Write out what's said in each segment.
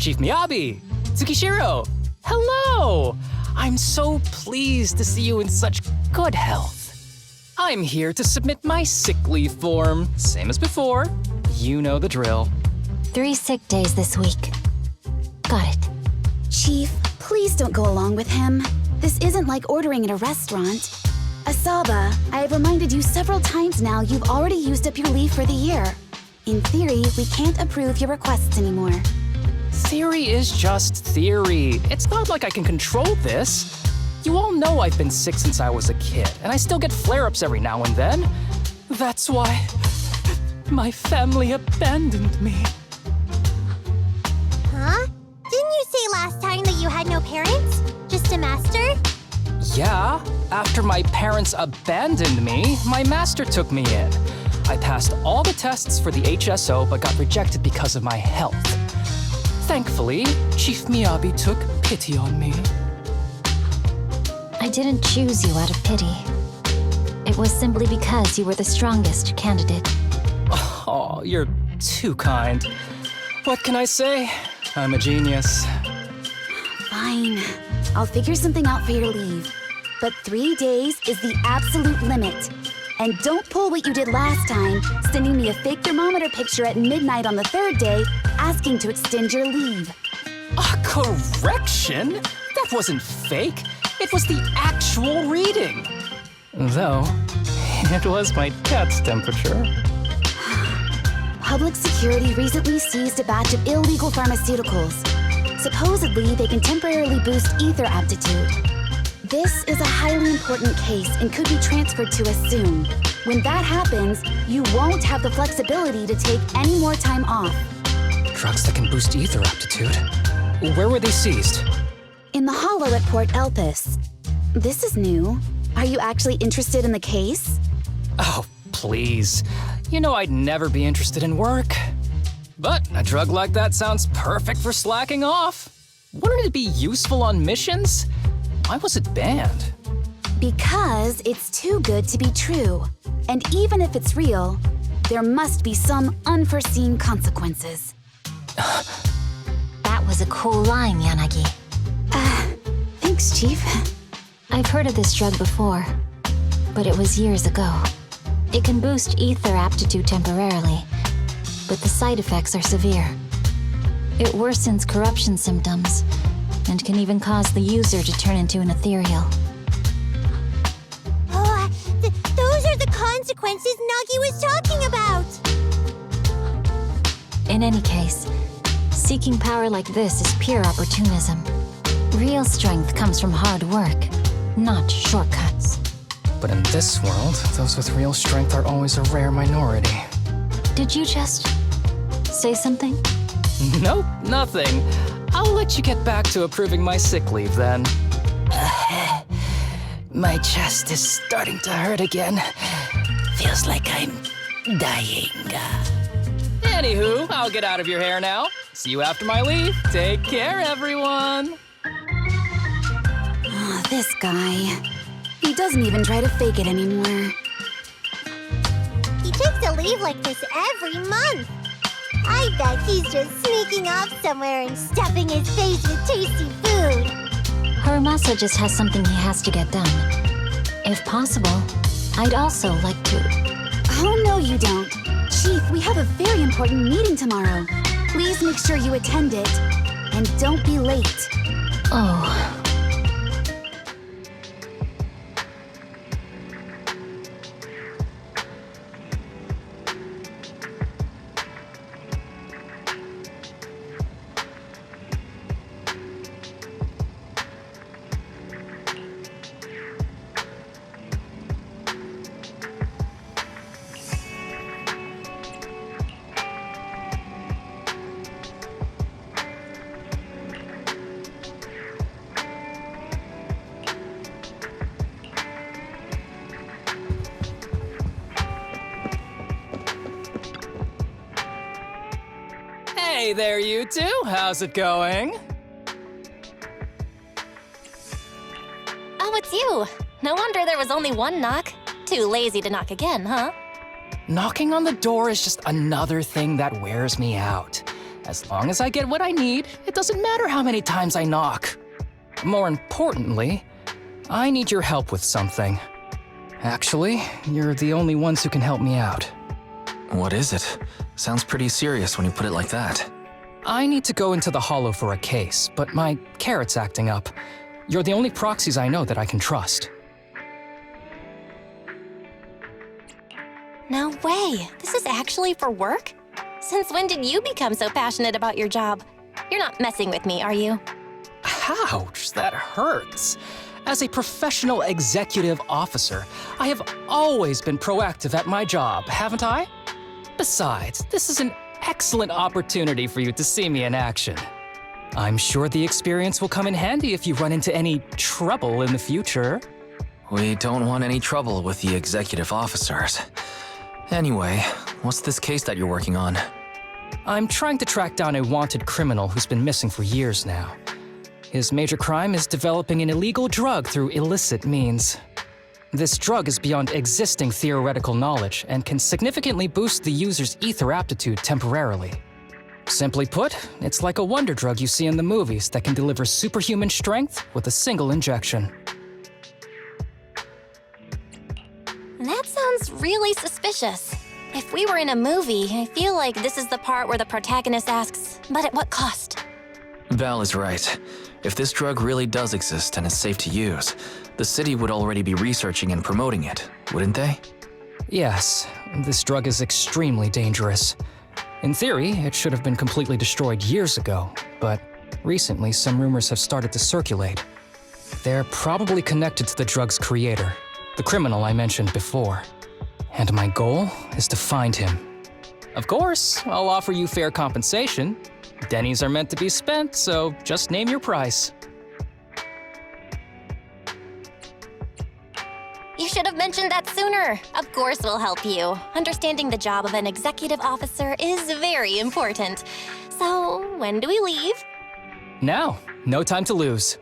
Chief Miyabi! Tsukishiro! Hello! I'm so pleased to see you in such good health. I'm here to submit my sick leave form. Same as before. You know the drill. 3 sick days this week. Got it. Chief, please don't go along with him. This isn't like ordering at a restaurant. Asaba, I have reminded you several times now you've already used up your leave for the year. In theory, we can't approve your requests anymore. Theory is just theory. It's not like I can control this. You all know I've been sick since I was a kid, and I still get flare-ups every now and then. That's why my family abandoned me. Huh? Didn't you say last time that you had no parents? Just a master? Yeah, after my parents abandoned me, my master took me in. I passed all the tests for the HSO but got rejected because of my health. Thankfully, Chief Miyabi took pity on me. I didn't choose you out of pity. It was simply because you were the strongest candidate. Oh, you're too kind. What can I say? I'm a genius. Fine. I'll figure something out for your leave. But 3 days is the absolute limit. And don't pull what you did last time, sending me a fake thermometer picture at midnight on the 3rd day, asking to extend your leave. A correction? That wasn't fake. It was the actual reading. Though, it was my cat's temperature. Public security recently seized a batch of illegal pharmaceuticals. Supposedly, they can temporarily boost ether aptitude. This is a highly important case and could be transferred to us soon. When that happens, you won't have the flexibility to take any more time off. Drugs that can boost ether aptitude? Where were they seized? In the hollow at Port Elpis. This is new. Are you actually interested in the case? Oh, please. You know I'd never be interested in work. But a drug like that sounds perfect for slacking off. Wouldn't it be useful on missions? Why was it banned? Because it's too good to be true. And even if it's real, there must be some unforeseen consequences. That was a cool line, Yanagi. Thanks, Chief. I've heard of this drug before, but it was years ago. It can boost ether aptitude temporarily, but the side effects are severe. It worsens corruption symptoms, and can even cause the user to turn into an ethereal. Oh, those are the consequences Nagi was talking about! In any case, seeking power like this is pure opportunism. Real strength comes from hard work, not shortcuts. But in this world, those with real strength are always a rare minority. Did you just say something? Nope, nothing. I'll let you get back to approving my sick leave then. My chest is starting to hurt again. Feels like I'm dying. Anywho, I'll get out of your hair now. See you after my leave. Take care, everyone. Oh, this guy. He doesn't even try to fake it anymore. He takes a leave like this every month. I bet he's just sneaking off somewhere and stuffing his face with tasty food. Harumasa just has something he has to get done. If possible, I'd also like to... Oh, no, you don't. Chief, we have a very important meeting tomorrow. Please make sure you attend it. And don't be late. Oh... Hey there, you two. How's it going? Oh, it's you. No wonder there was only one knock. Too lazy to knock again, huh? Knocking on the door is just another thing that wears me out. As long as I get what I need, it doesn't matter how many times I knock. More importantly, I need your help with something. Actually, you're the only ones who can help me out. What is it? Sounds pretty serious when you put it like that. I need to go into the Hollow for a case, but my carrot's acting up. You're the only proxies I know that I can trust. No way. This is actually for work? Since when did you become so passionate about your job? You're not messing with me, are you? Ouch, that hurts. As a professional executive officer, I have always been proactive at my job, haven't I? Besides, this is an excellent opportunity for you to see me in action. I'm sure the experience will come in handy if you run into any trouble in the future. We don't want any trouble with the executive officers. Anyway, what's this case that you're working on? I'm trying to track down a wanted criminal who's been missing for years now. His major crime is developing an illegal drug through illicit means. This drug is beyond existing theoretical knowledge and can significantly boost the user's ether aptitude temporarily. Simply put, it's like a wonder drug you see in the movies that can deliver superhuman strength with a single injection. That sounds really suspicious. If we were in a movie, I feel like this is the part where the protagonist asks, but at what cost? Val is right. If this drug really does exist and is safe to use, the city would already be researching and promoting it, wouldn't they? Yes, this drug is extremely dangerous. In theory, it should have been completely destroyed years ago, but recently some rumors have started to circulate. They're probably connected to the drug's creator, the criminal I mentioned before. And my goal is to find him. Of course, I'll offer you fair compensation. Dennies are meant to be spent, so just name your price. You should have mentioned that sooner. Of course we'll help you. Understanding the job of an executive officer is very important. So, when do we leave? Now, no time to lose.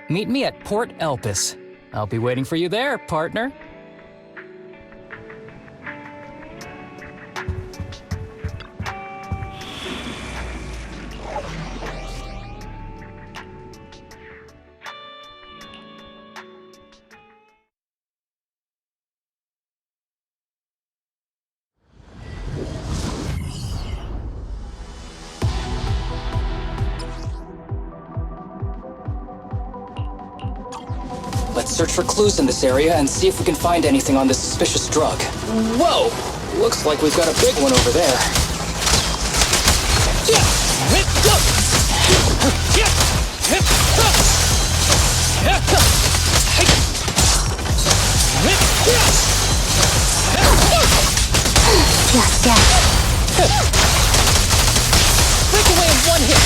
Meet me at Port Elpis. I'll be waiting for you there, partner. Let's search for clues in this area and see if we can find anything on this suspicious drug. Whoa! Looks like we've got a big one over there. Break away in one hit!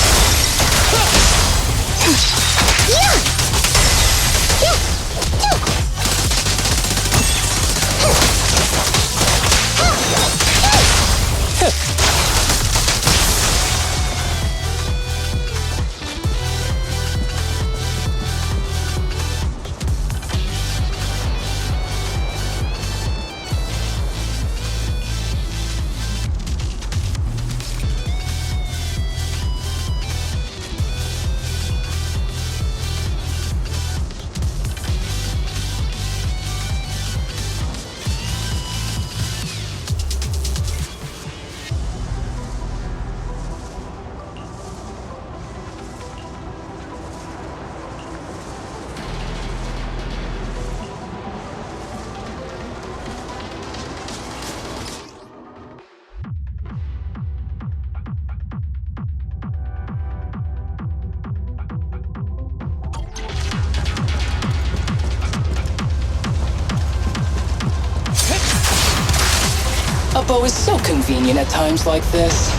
A bow is so convenient at times like this.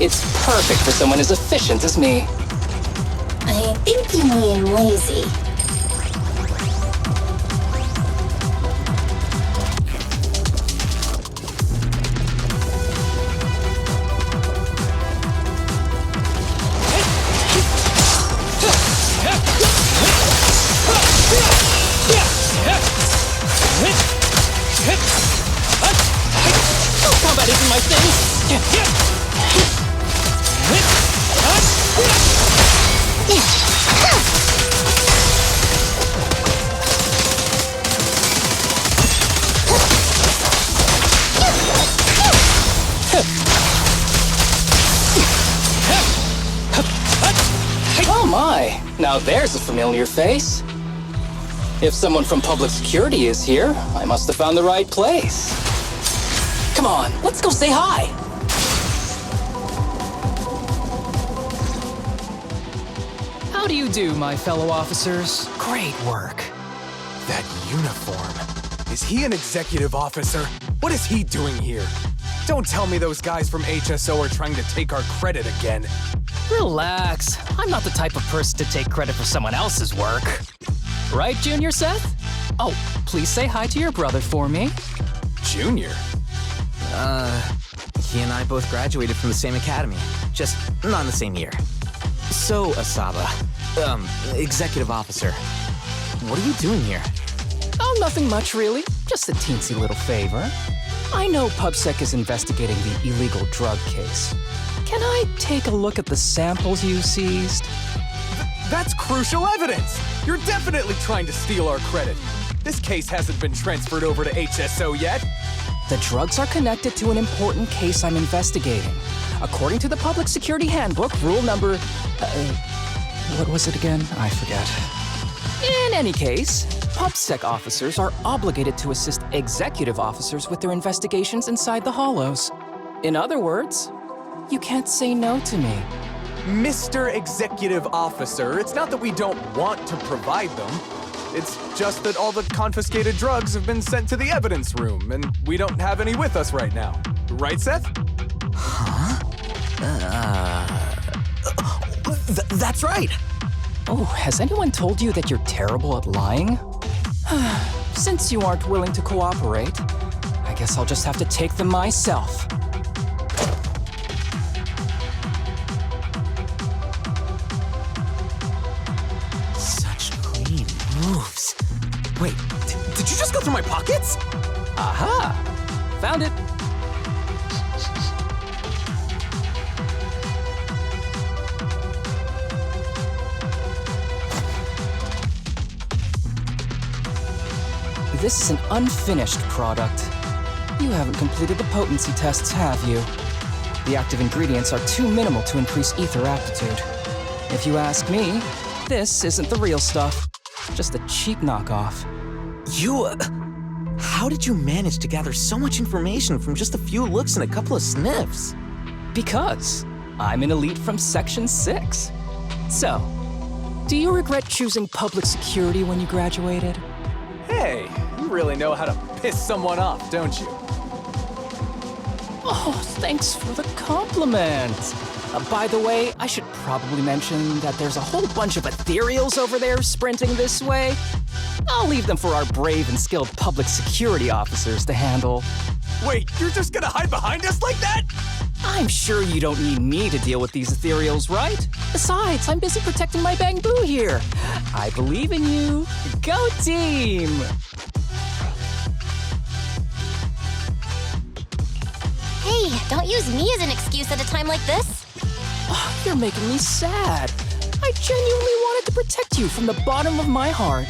It's perfect for someone as efficient as me. I think you mean lazy. Combat isn't my thing. Oh my, now there's a familiar face. If someone from public security is here, I must have found the right place. Come on, let's go say hi. How do you do, my fellow officers? Great work. That uniform. Is he an executive officer? What is he doing here? Don't tell me those guys from HSO are trying to take our credit again. Relax. I'm not the type of person to take credit for someone else's work. Right, Junior Seth? Oh, please say hi to your brother for me. Junior? He and I both graduated from the same academy, just not in the same year. So, Asaba, executive officer, what are you doing here? Oh, nothing much, really. Just a teensy little favor. I know PubSec is investigating the illegal drug case. Can I take a look at the samples you seized? That's crucial evidence! You're definitely trying to steal our credit. This case hasn't been transferred over to HSO yet. The drugs are connected to an important case I'm investigating. According to the Public Security Handbook, rule number... what was it again? I forget. In any case, PubSec officers are obligated to assist executive officers with their investigations inside the Hollows. In other words, you can't say no to me. Mr. Executive Officer, it's not that we don't want to provide them. It's just that all the confiscated drugs have been sent to the evidence room, and we don't have any with us right now. Right, Seth? That's right! Oh, has anyone told you that you're terrible at lying? Since you aren't willing to cooperate, I guess I'll just have to take them myself. Such clean moves. Wait, did you just go through my pockets? Aha! Found it! This is an unfinished product. You haven't completed the potency tests, have you? The active ingredients are too minimal to increase ether aptitude. If you ask me, this isn't the real stuff. Just a cheap knockoff. How did you manage to gather so much information from just a few looks and a couple of sniffs? Because I'm an elite from Section 6. So, do you regret choosing public security when you graduated? Hey, you really know how to piss someone off, don't you? Oh, thanks for the compliment. By the way, I should probably mention that there's a whole bunch of ethereals over there sprinting this way. I'll leave them for our brave and skilled public security officers to handle. Wait, you're just gonna hide behind us like that? I'm sure you don't need me to deal with these ethereals, right? Besides, I'm busy protecting my bamboo here. I believe in you. Go team! Hey, don't use me as an excuse at a time like this. Oh, you're making me sad. I genuinely wanted to protect you from the bottom of my heart.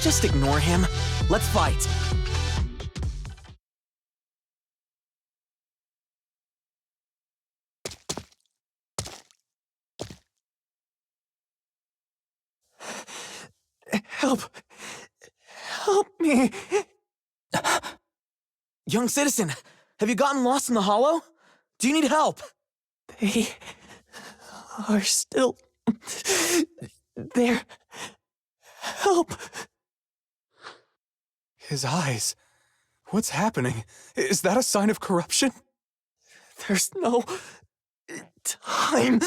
Just ignore him. Let's fight. Help! Help me! Young citizen, have you gotten lost in the hollow? Do you need help? They are still there. Help! His eyes. What's happening? Is that a sign of corruption? There's no time.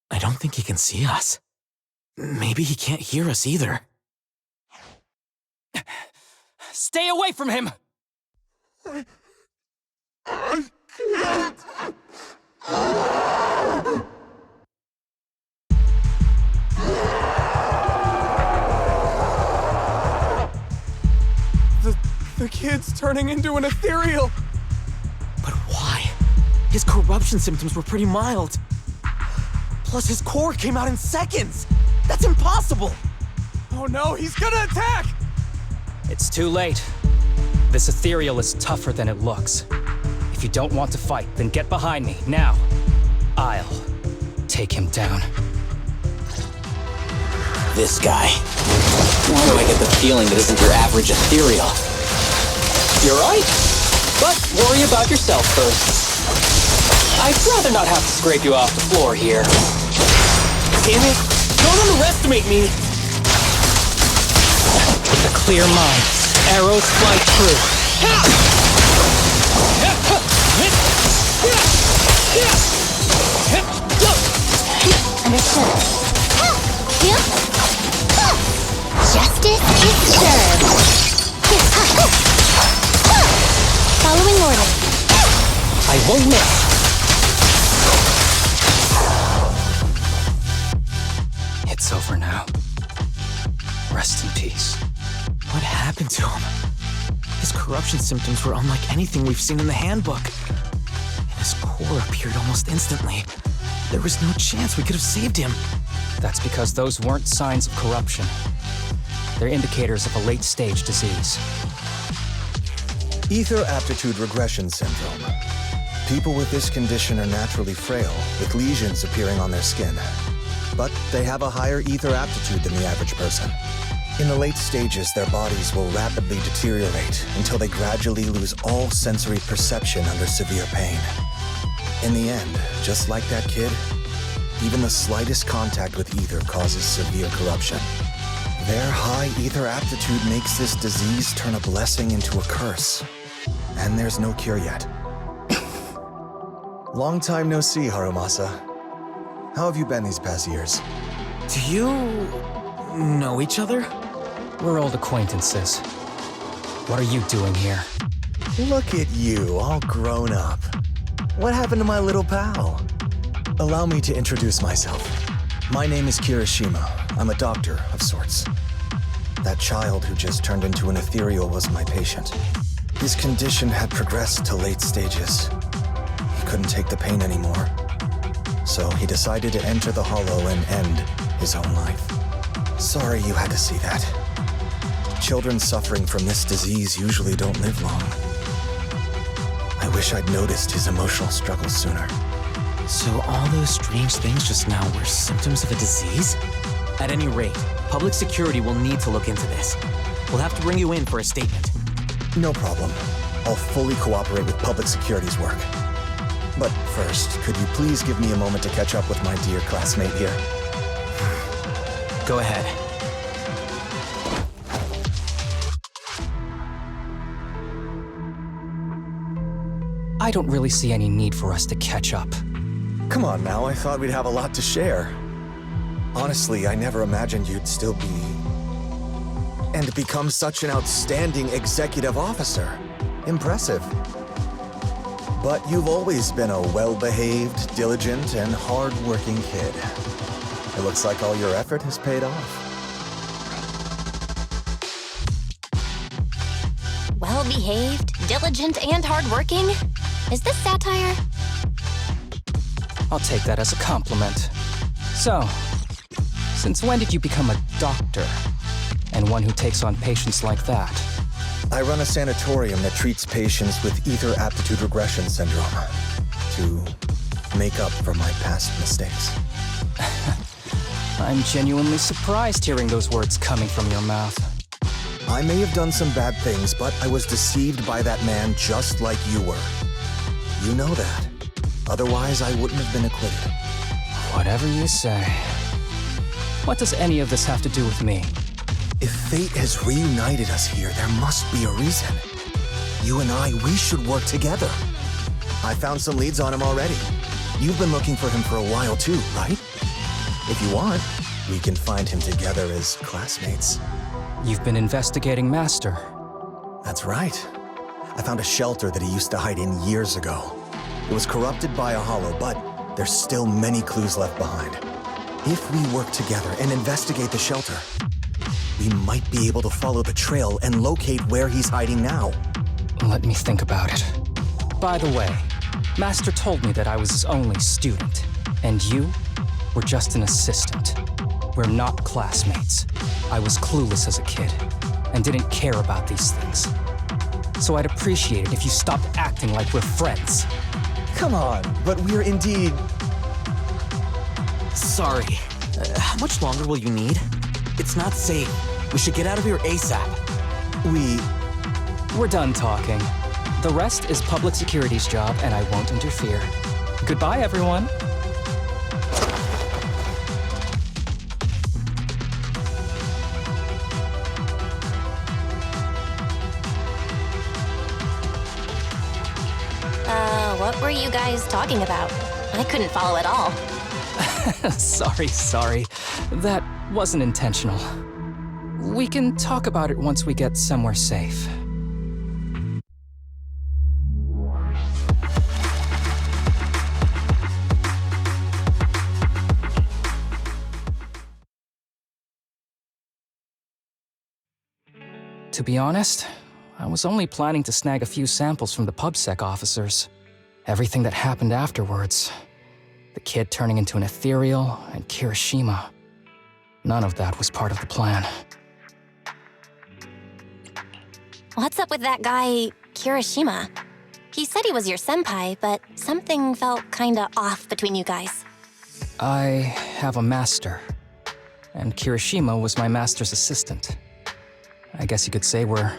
I don't think he can see us. Maybe he can't hear us either. Stay away from him! I can't. The kid's turning into an ethereal. But why? His corruption symptoms were pretty mild. Plus, his core came out in seconds! That's impossible! Oh no, he's gonna attack! It's too late. This ethereal is tougher than it looks. If you don't want to fight, then get behind me, now. I'll take him down. This guy. Why do I get the feeling that isn't your average ethereal? You're right. But worry about yourself first. I'd rather not have to scrape you off the floor here. Damn it! Don't underestimate me! With a clear mind, arrows fly true. Understood. Justice is served. Following order. I won't miss. It's over now. Rest in peace. What happened to him? His corruption symptoms were unlike anything we've seen in the handbook. And his core appeared almost instantly. There was no chance we could have saved him. That's because those weren't signs of corruption. They're indicators of a late-stage disease. Ether aptitude regression syndrome. People with this condition are naturally frail, with lesions appearing on their skin. But they have a higher ether aptitude than the average person. In the late stages, their bodies will rapidly deteriorate until they gradually lose all sensory perception under severe pain. In the end, just like that kid, even the slightest contact with ether causes severe corruption. Their high ether aptitude makes this disease turn a blessing into a curse. And there's no cure yet. Long time no see, Harumasa. How have you been these past years? Do you know each other? We're old acquaintances. What are you doing here? Look at you, all grown up. What happened to my little pal? Allow me to introduce myself. My name is Kirishima. I'm a doctor of sorts. That child who just turned into an ethereal was my patient. His condition had progressed to late stages. He couldn't take the pain anymore. So he decided to enter the Hollow and end his own life. Sorry you had to see that. Children suffering from this disease usually don't live long. I wish I'd noticed his emotional struggles sooner. So all those strange things just now were symptoms of a disease? At any rate, public security will need to look into this. We'll have to bring you in for a statement. No problem. I'll fully cooperate with public security's work. But first, could you please give me a moment to catch up with my dear classmate here? Go ahead. I don't really see any need for us to catch up. Come on now, I thought we'd have a lot to share. Honestly, I never imagined you'd still be... and become such an outstanding executive officer. Impressive. But you've always been a well-behaved, diligent, and hard-working kid. It looks like all your effort has paid off. Well-behaved, diligent, and hardworking? Is this satire? I'll take that as a compliment. So, since when did you become a doctor? And one who takes on patients like that? I run a sanatorium that treats patients with ether aptitude regression syndrome to make up for my past mistakes. I'm genuinely surprised hearing those words coming from your mouth. I may have done some bad things, but I was deceived by that man just like you were. You know that. Otherwise, I wouldn't have been acquitted. Whatever you say. What does any of this have to do with me? If fate has reunited us here, there must be a reason. You and I, we should work together. I found some leads on him already. You've been looking for him for a while too, right? If you want, we can find him together as classmates. You've been investigating Master. That's right. I found a shelter that he used to hide in years ago. It was corrupted by a hollow, but there's still many clues left behind. If we work together and investigate the shelter, we might be able to follow the trail and locate where he's hiding now. Let me think about it. By the way, Master told me that I was his only student, and you were just an assistant. We're not classmates. I was clueless as a kid, and didn't care about these things. So I'd appreciate it if you stopped acting like we're friends. Come on, but we're indeed... Sorry. How much longer will you need? It's not safe. We should get out of here ASAP. We're done talking. The rest is public security's job, and I won't interfere. Goodbye, everyone. What were you guys talking about? I couldn't follow at all. Sorry. That wasn't intentional. We can talk about it once we get somewhere safe. To be honest, I was only planning to snag a few samples from the PubSec officers. Everything that happened afterwards. The kid turning into an ethereal, and Kirishima. None of that was part of the plan. What's up with that guy, Kirishima? He said he was your senpai, but something felt kinda off between you guys. I have a master, and Kirishima was my master's assistant. I guess you could say we're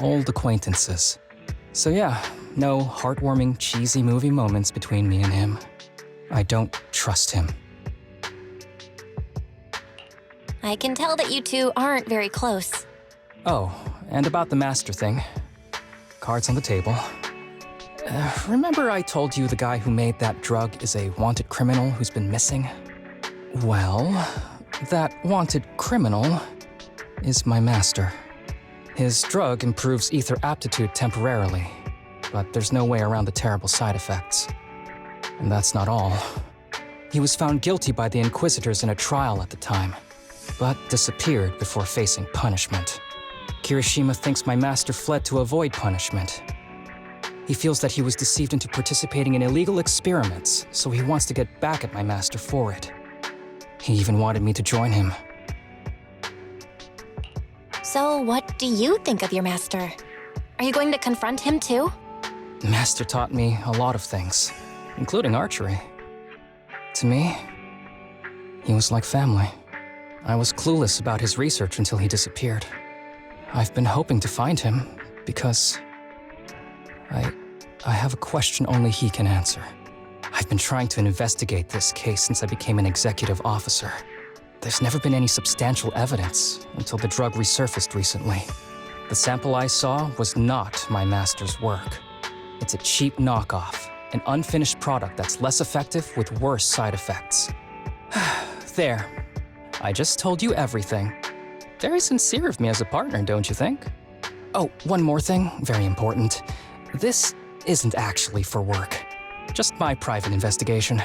old acquaintances. So yeah, no heartwarming, cheesy movie moments between me and him. I don't trust him. I can tell that you two aren't very close. Oh, and about the master thing. Cards on the table. Remember I told you the guy who made that drug is a wanted criminal who's been missing? Well, that wanted criminal is my master. His drug improves ether aptitude temporarily, but there's no way around the terrible side effects. And that's not all. He was found guilty by the Inquisitors in a trial at the time, but disappeared before facing punishment. Kirishima thinks my master fled to avoid punishment. He feels that he was deceived into participating in illegal experiments, so he wants to get back at my master for it. He even wanted me to join him. So what do you think of your master? Are you going to confront him too? Master taught me a lot of things, including archery. To me, he was like family. I was clueless about his research until he disappeared. I've been hoping to find him because I have a question only he can answer. I've been trying to investigate this case since I became an executive officer. There's never been any substantial evidence until the drug resurfaced recently. The sample I saw was not my master's work. It's a cheap knockoff, an unfinished product that's less effective with worse side effects. There. I just told you everything. Very sincere of me as a partner, don't you think? Oh, one more thing, very important. This isn't actually for work. Just my private investigation.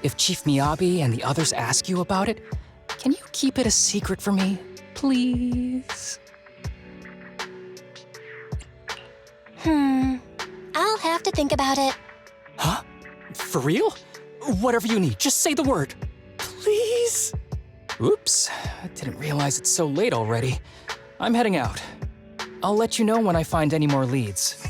If Chief Miyabi and the others ask you about it, can you keep it a secret for me, please? I'll have to think about it. Huh? For real? Whatever you need, just say the word. Please? Oops, I didn't realize it's so late already. I'm heading out. I'll let you know when I find any more leads.